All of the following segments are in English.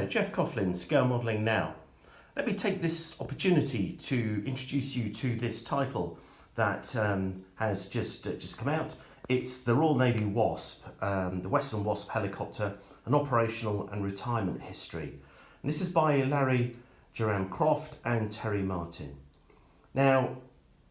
Geoff Coughlin, Scale Modelling Now. Let me take this opportunity to introduce you to this title that has just come out. It's the Royal Navy Wasp, the Western Wasp helicopter, an operational and retirement history. And this is by Larry Jerram-Croft and Terry Martin. Now,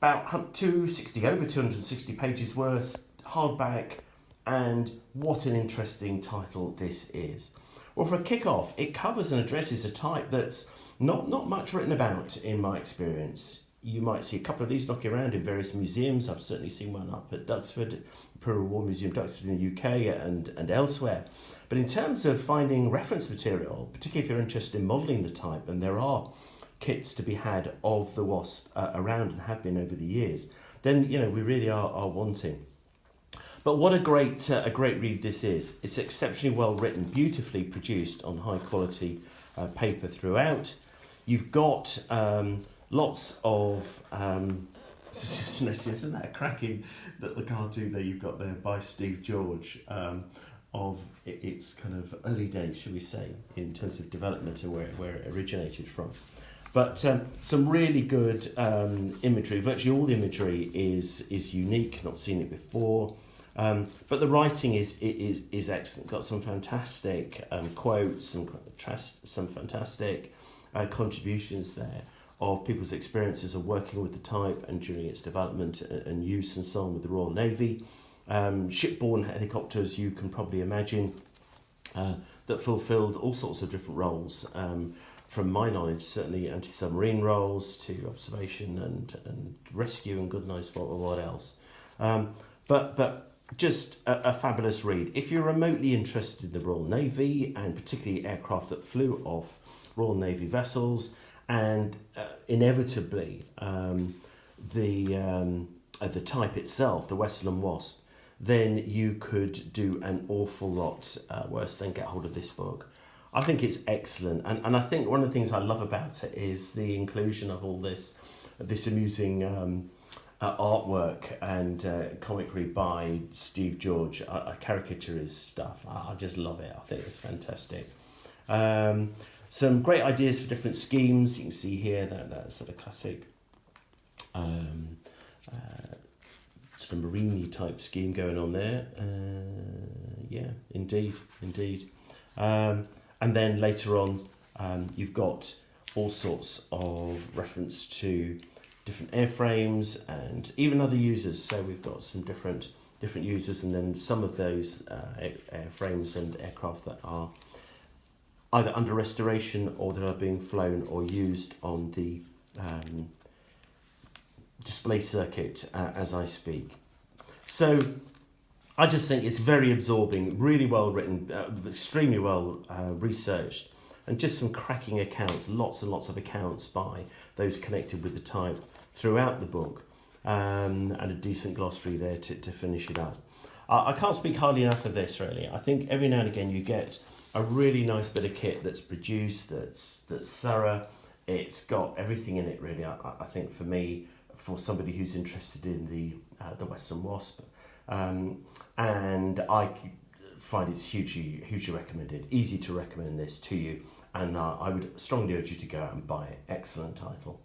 about over 260 pages worth, hardback, and what an interesting title this is. Well, for a kick-off, it covers and addresses a type that's not much written about in my experience. You might see a couple of these knocking around in various museums. I've certainly seen one up at Duxford, Imperial War Museum, Duxford in the UK and elsewhere. But in terms of finding reference material, particularly if you're interested in modelling the type, and there are kits to be had of the Wasp around and have been over the years, then we really are wanting. But what a great read this is. It's exceptionally well written, beautifully produced on high quality paper throughout. You've got lots of isn't that a cracking little cartoon there you've got there by Steve George of its kind of early days, shall we say, in terms of development and where it originated from. But some really good imagery. Virtually all the imagery is unique, not seen it before. But the writing is excellent. Got some fantastic quotes, some fantastic contributions there of people's experiences of working with the type and during its development and use and so on with the Royal Navy. Shipborne helicopters, you can probably imagine, that fulfilled all sorts of different roles. From my knowledge, certainly anti-submarine roles to observation and rescue and good knows what else. But just a fabulous read. If you're remotely interested in the Royal Navy and particularly aircraft that flew off Royal Navy vessels and inevitably the type itself, the Western Wasp, then you could do an awful lot worse than get hold of this book. I think it's excellent, and I think one of the things I love about it is the inclusion of all this amusing artwork and comic read by Steve George. I caricature his stuff. I just love it. I think it's fantastic. Some great ideas for different schemes. You can see here that sort of classic sort of marine type scheme going on there. Yeah, indeed. And then later on, you've got all sorts of reference to different airframes and even other users. So we've got some different users, and then some of those airframes and aircraft that are either under restoration or that are being flown or used on the display circuit as I speak. So I just think it's very absorbing, really well written, extremely well researched, and just some cracking accounts, lots and lots of accounts by those connected with the type throughout the book, and a decent glossary there to finish it up. I can't speak highly enough of this, really. I think every now and again you get a really nice bit of kit that's produced, that's thorough. It's got everything in it, really. I think for me, for somebody who's interested in the Western Wasp, and I find it's hugely recommended. Easy to recommend this to you, and I would strongly urge you to go out and buy it. Excellent title.